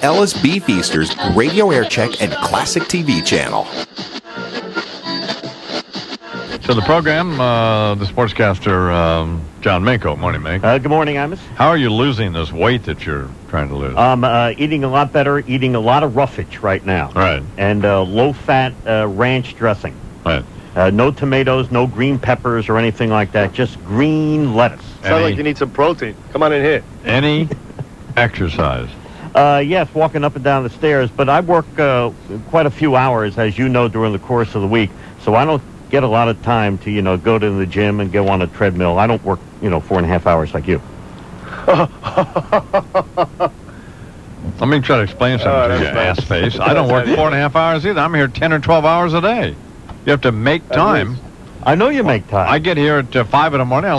Ellis B. Feaster's Radio Aircheck and Classic TV channel. So the program, the sportscaster, John Mako. Morning, Mako. Good morning, Imus. How are you losing this weight that you're trying to lose? Eating a lot better, eating a lot of roughage right now. Right. And low-fat ranch dressing. Right. No tomatoes, no green peppers or anything like that, just green lettuce. Sounds like you need some protein. Come on in here. Any exercise? Yes, walking up and down the stairs, but I work quite a few hours, as you know, during the course of the week, so I don't get a lot of time to, go to the gym and go on a treadmill. I don't work, 4.5 hours like you. Let me try to explain something to you, ass face. I don't work 4.5 hours either. I'm here 10 or 12 hours a day. You have to make time. I know you make time. I get here at 5 in the morning.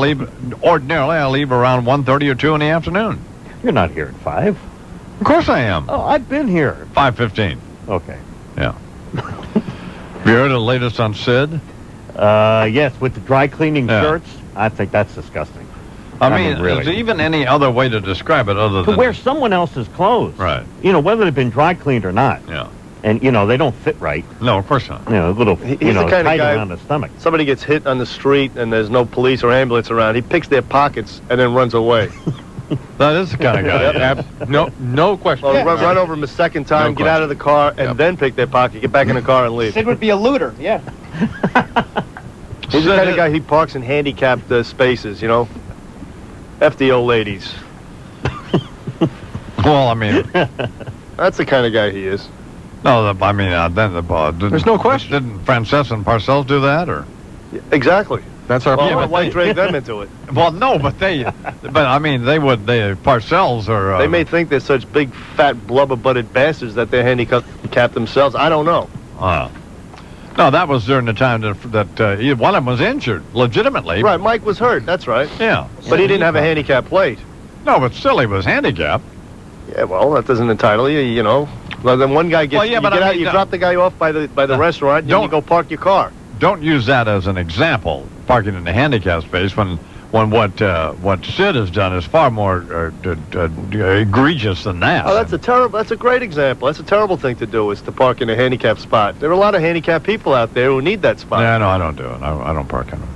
Ordinarily, I leave around 1:30 or 2 in the afternoon. You're not here at 5. Of course I am. Oh, I've been here. 5:15. Okay. Yeah. Have you heard of the latest on Sid? Yes, with the dry cleaning shirts. I think that's disgusting. I mean, really. is there even any other way to describe it other than... To wear someone else's clothes. Right. Whether they've been dry cleaned or not. Yeah. And, they don't fit right. No, of course not. A little, He's the kind tight of guy, around the stomach. Somebody gets hit on the street and there's no police or ambulance around. He picks their pockets and then runs away. That is the kind of guy. No question. Well, run over him a second time, get out of the car, and then pick their pocket, get back in the car and leave. Sid would be a looter, yeah. He's the kind of guy, he parks in handicapped spaces, F the old ladies. Well, I mean... That's the kind of guy he is. No, then there's no question. Didn't Frances and Parcells do that, or? Yeah, exactly. That's our point. Why drag them into it? Well, no, but Parcells are... they may think they're such big, fat, blubber-butted bastards that they're handicapped themselves. I don't know. No, that was during the time that one of them was injured, legitimately. Right, Mike was hurt, that's right. Yeah. But he didn't have a handicap plate. No, but still he was handicapped. Yeah, well, that doesn't entitle you, Well, then one guy gets, you drop the guy off by the restaurant, and you go park your car. Don't use that as an example, parking in the handicap space, when what Sid has done is far more egregious than that. Oh, that's a great example. That's a terrible thing to do, is to park in a handicapped spot. There are a lot of handicapped people out there who need that spot. Yeah, no, I don't do it. I don't park in them.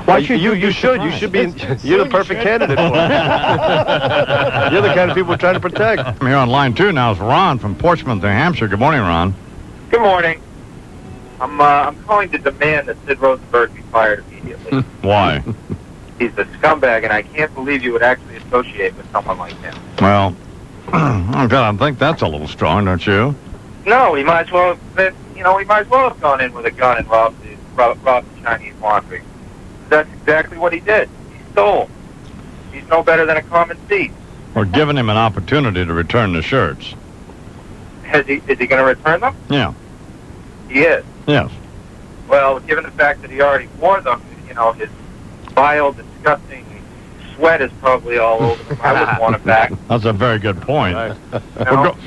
Why should you should. You should be. You're the perfect candidate for it. You're the kind of people we're trying to protect. I'm here on line 2 now. It's Ron from Portsmouth, New Hampshire. Good morning, Ron. Good morning. I'm calling to demand that Sid Rosenberg be fired immediately. Why? He's a scumbag, and I can't believe you would actually associate with someone like him. Well, I think that's a little strong, don't you? No, he might as well. He might as well have gone in with a gun and robbed the Chinese laundry. That's exactly what he did. He stole. He's no better than a common thief. We're giving him an opportunity to return the shirts. Is he going to return them? Yeah. He is. Yes. Well, given the fact that he already wore them, his vile, disgusting sweat is probably all over them. I wouldn't want him back. That's a very good point. Right.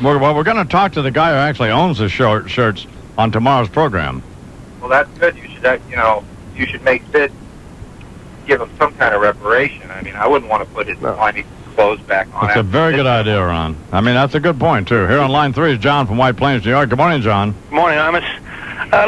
We're going to talk to the guy who actually owns the shirts on tomorrow's program. Well, that's good. You should make Sid give him some kind of reparation. I mean, I wouldn't want to put his slimy clothes back on. That's a very good idea, Ron. I mean, that's a good point, too. Here on line 3 is John from White Plains, New York. Good morning, John. Good morning, Imus.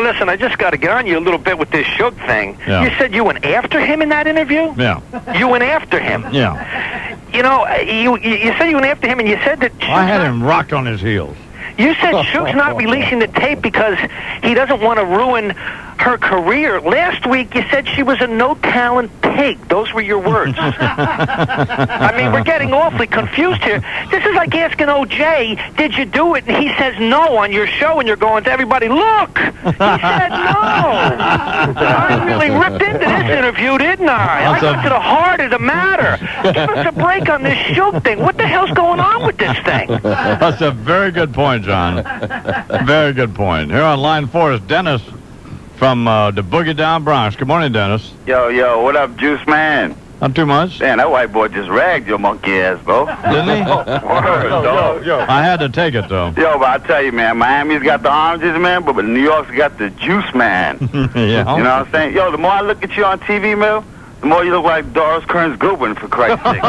Listen, I just got to get on you a little bit with this Suge thing. Yeah. You said you went after him in that interview? Yeah. You went after him? Yeah. You said you went after him, and you said that... I had him rocked on his heels. You said Suge's not releasing the tape because he doesn't want to ruin her career. Last week, you said she was a no-talent pig. Those were your words. I mean, we're getting awfully confused here. This is like asking O.J., did you do it? And he says no on your show, and you're going to everybody, look! He said no! I really ripped into this interview, didn't I? I got to the heart of the matter. Give us a break on this Suge thing. What the hell's going on with this thing? That's a very good point, John. Very good point. Here on line 4 is Dennis from the Boogie Down Bronx. Good morning, Dennis. Yo, what up, Juice Man? Not too much. Man, that white boy just ragged your monkey ass, bro. Didn't he? I had to take it, though. Yo, but I tell you, man, Miami's got the oranges, man, but New York's got the Juice Man. Yeah. You know what I'm saying? Yo, the more I look at you on TV, Mel, The more you look like Doris Kearns Goodwin, for Christ's sake.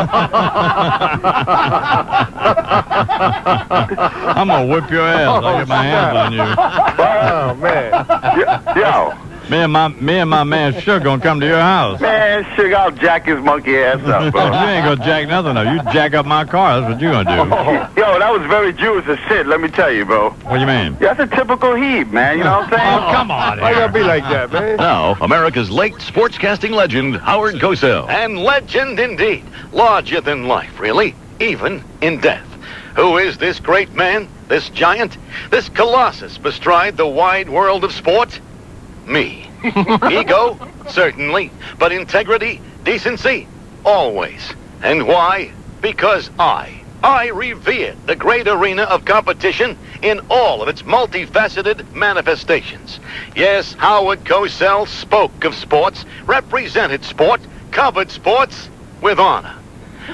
I'm going to whip your ass. I'll get my hands on you. Oh, man. Yo. Me and my man Sugar gonna come to your house. Man, Sugar, I'll jack his monkey ass up, bro. You ain't gonna jack nothing up. You jack up my car. That's what you gonna do. Yo, that was very Jewish as shit, let me tell you, bro. What do you mean? That's a typical heap, man. You know what I'm saying? Oh, come on. Why you gotta be like that, man? Now, America's late sportscasting legend, Howard Cosell. And legend indeed. Larger than life, really. Even in death. Who is this great man? This giant? This colossus bestride the wide world of sport? Me. Ego? Certainly. But integrity, decency? Always. And why? Because I revered the great arena of competition in all of its multifaceted manifestations. Yes, Howard Cosell spoke of sports, represented sport, covered sports with honor.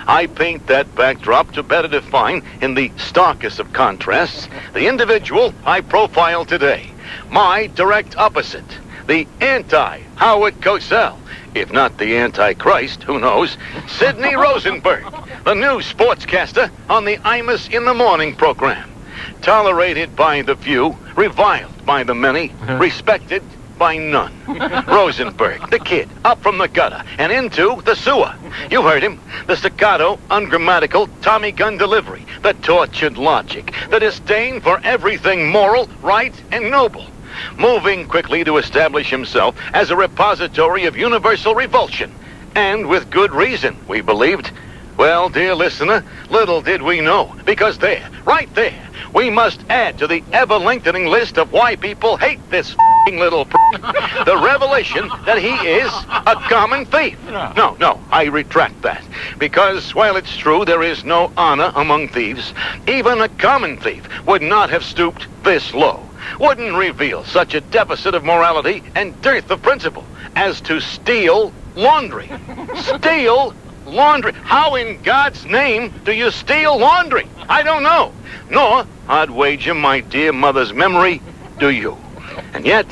I paint that backdrop to better define, in the starkest of contrasts, the individual I profile today. My direct opposite, the anti-Howard Cosell, if not the Antichrist, who knows, Sidney Rosenberg, the new sportscaster on the Imus in the Morning program. Tolerated by the few, reviled by the many, respected by none. Rosenberg, the kid, up from the gutter and into the sewer. You heard him. The staccato, ungrammatical, Tommy gun delivery, the tortured logic, the disdain for everything moral, right, and noble. Moving quickly to establish himself as a repository of universal revulsion. And with good reason, we believed. Well, dear listener, little did we know, because there, right there, we must add to the ever-lengthening list of why people hate this little the revelation that he is a common thief. No, I retract that. Because while it's true there is no honor among thieves, even a common thief would not have stooped this low, wouldn't reveal such a deficit of morality and dearth of principle as to steal laundry. Steal laundry. How in God's name do you steal laundry? I don't know. Nor, I'd wager my dear mother's memory, do you. And yet,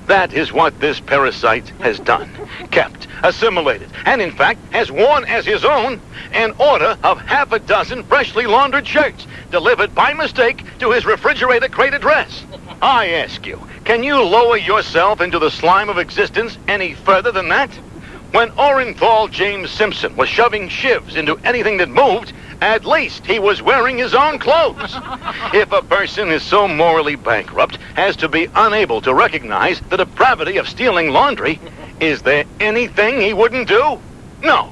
that is what this parasite has done. Kept, assimilated, and in fact has worn as his own an order of half a dozen freshly laundered shirts delivered by mistake to his refrigerator crate address. I ask you, can you lower yourself into the slime of existence any further than that? When Orenthal James Simpson was shoving shivs into anything that moved, at least he was wearing his own clothes. If a person is so morally bankrupt as to be unable to recognize the depravity of stealing laundry, is there anything he wouldn't do? No.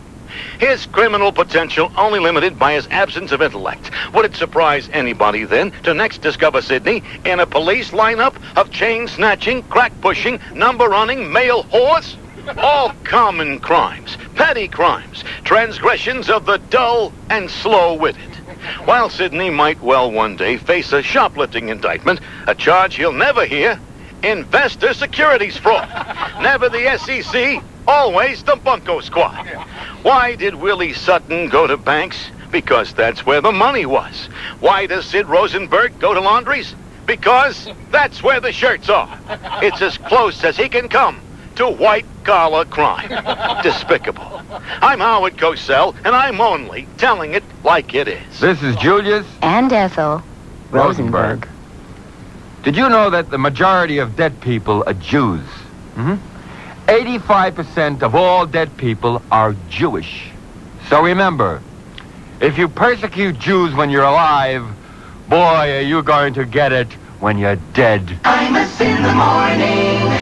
His criminal potential only limited by his absence of intellect. Would it surprise anybody, then, to next discover Sidney in a police lineup of chain-snatching, crack-pushing, number-running male whores? All common crimes, petty crimes, transgressions of the dull and slow-witted. While Sidney might well one day face a shoplifting indictment, a charge he'll never hear, investor securities fraud. Never the SEC, always the bunco squad. Why did Willie Sutton go to banks? Because that's where the money was. Why does Sid Rosenberg go to laundries? Because that's where the shirts are. It's as close as he can come to white-collar crime. Despicable. I'm Howard Cosell, and I'm only telling it like it is. This is Julius and Ethel Rosenberg. Did you know that the majority of dead people are Jews? 85% of all dead people are Jewish. So remember, if you persecute Jews when you're alive, boy, are you going to get it when you're dead. Imus in the morning.